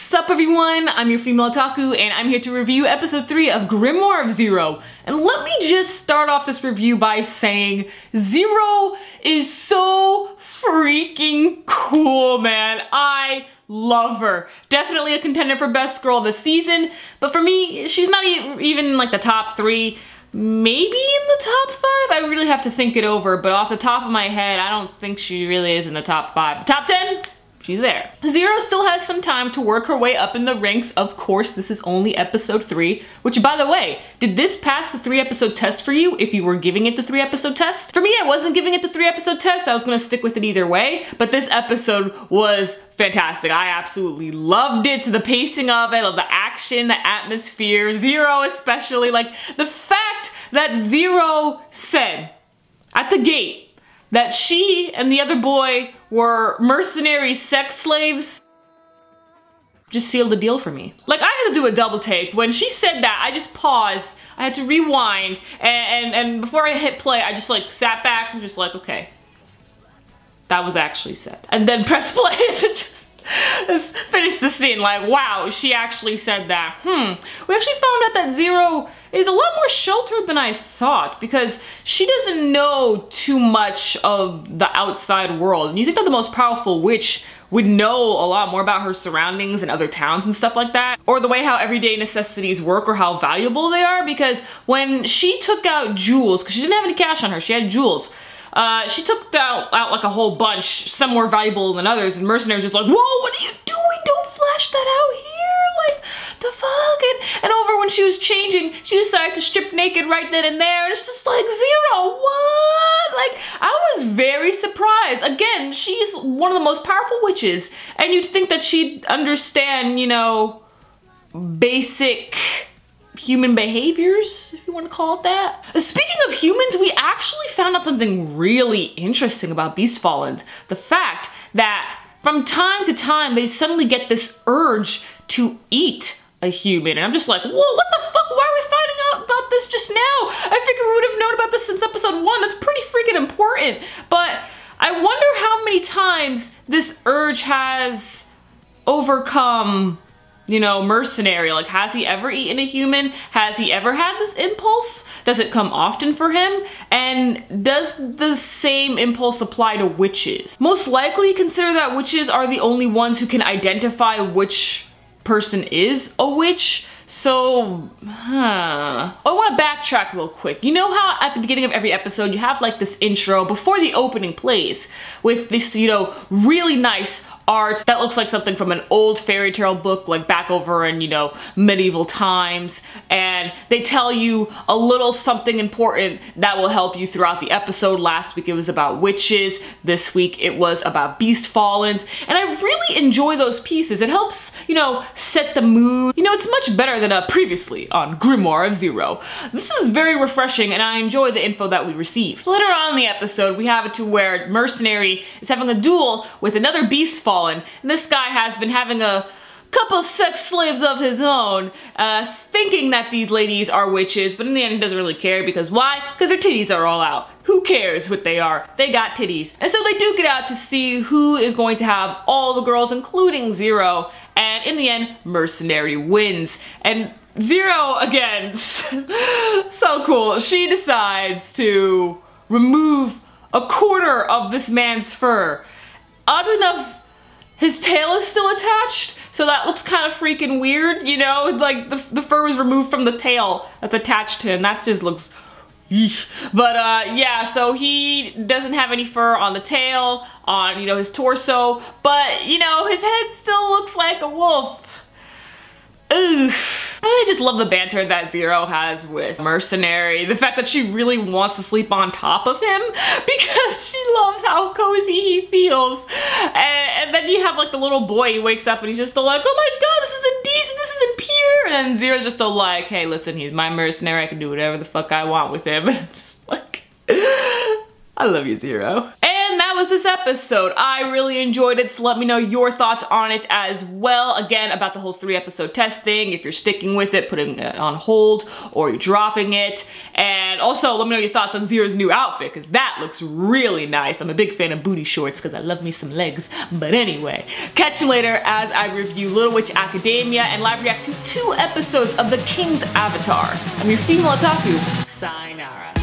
Sup everyone, I'm your female otaku and I'm here to review episode 3 of Grimoire of Zero. And let me just start off this review by saying Zero is so freaking cool, man. I love her. Definitely a contender for best girl this season, but for me, she's not even in like the top 3. Maybe in the top 5? I really have to think it over, but off the top of my head, I don't think she really is in the top 5. Top 10? She's there. Zero still has some time to work her way up in the ranks. Of course, this is only episode 3, which by the way, did this pass the 3-episode test for you if you were giving it the 3-episode test? For me, I wasn't giving it the 3-episode test. I was gonna stick with it either way, but this episode was fantastic. I absolutely loved it. The pacing of it, of the action, the atmosphere, Zero especially. Like, the fact that Zero said at the gate that she and the other boy were mercenary sex slaves just sealed the deal for me. Like, I had to do a double take. When she said that, I just paused. I had to rewind, and before I hit play, I just like sat back and just like, okay, that was actually said. And then press play and just finish the scene. Like, wow, she actually said that. We actually found out that Zero is a lot more sheltered than I thought, because she doesn't know too much of the outside world. And you think that the most powerful witch would know a lot more about her surroundings and other towns and stuff like that, or the way how everyday necessities work or how valuable they are, because when she took out jewels, because she didn't have any cash on her, she had jewels, she took out like a whole bunch, some more valuable than others, and Mercenary's just like, whoa, what are you doing? Don't flash that out here, like, the fuck? And over when she was changing, she decided to strip naked right then and there, and it's just like, Zero, what? Like, I was very surprised. Again, she's one of the most powerful witches, and you'd think that she'd understand, you know, basic human behaviors, if you want to call it that. Speaking of humans, we actually found out something really interesting about Beastfallens. The fact that from time to time, they suddenly get this urge to eat a human. And I'm just like, whoa, what the fuck? Why are we finding out about this just now? I figured we would have known about this since episode 1. That's pretty freaking important. But I wonder how many times this urge has overcome, you know, Mercenary. Like, has he ever eaten a human? Has he ever had this impulse? Does it come often for him? And does the same impulse apply to witches? Most likely consider that witches are the only ones who can identify which person is a witch. So, I want to backtrack real quick. You know how at the beginning of every episode you have like this intro before the opening plays with this, you know, really nice art that looks like something from an old fairy tale book, like back over in, you know, medieval times, and they tell you a little something important that will help you throughout the episode. Last week it was about witches, this week it was about Beastfallens, and I really enjoy those pieces. It helps, you know, set the mood. You know, it's much better than previously on Grimoire of Zero. This is very refreshing, and I enjoy the info that we received. So later on in the episode, we have it to where Mercenary is having a duel with another Beastfallen. And this guy has been having a couple sex slaves of his own, thinking that these ladies are witches, but in the end he doesn't really care, because why? Because their titties are all out. Who cares what they are? They got titties. And so they duke it out to see who is going to have all the girls, including Zero, and in the end, Mercenary wins. And Zero, again, so cool. She decides to remove a quarter of this man's fur. Odd enough, his tail is still attached, so that looks kind of freaking weird, you know? Like, the fur was removed from the tail that's attached to him. That just looks yeesh. But yeah, so he doesn't have any fur on the tail, on, you know, his torso, but, you know, his head still looks like a wolf. Ugh. I just love the banter that Zero has with Mercenary. The fact that she really wants to sleep on top of him because she loves how cozy he feels. And then you have like the little boy, he wakes up and he's just all like, oh my god, this is indecent, this isn't pure. And then Zero's just all like, hey, listen, he's my mercenary, I can do whatever the fuck I want with him. And I'm just like, I love you, Zero. And that was this episode. I really enjoyed it, so let me know your thoughts on it as well. Again, about the whole 3-episode test thing, if you're sticking with it, putting it on hold, or you're dropping it. And also, let me know your thoughts on Zero's new outfit, because that looks really nice. I'm a big fan of booty shorts, because I love me some legs. But anyway, catch you later as I review Little Witch Academia and live react to 2 episodes of The King's Avatar. I'm your female otaku, sayonara.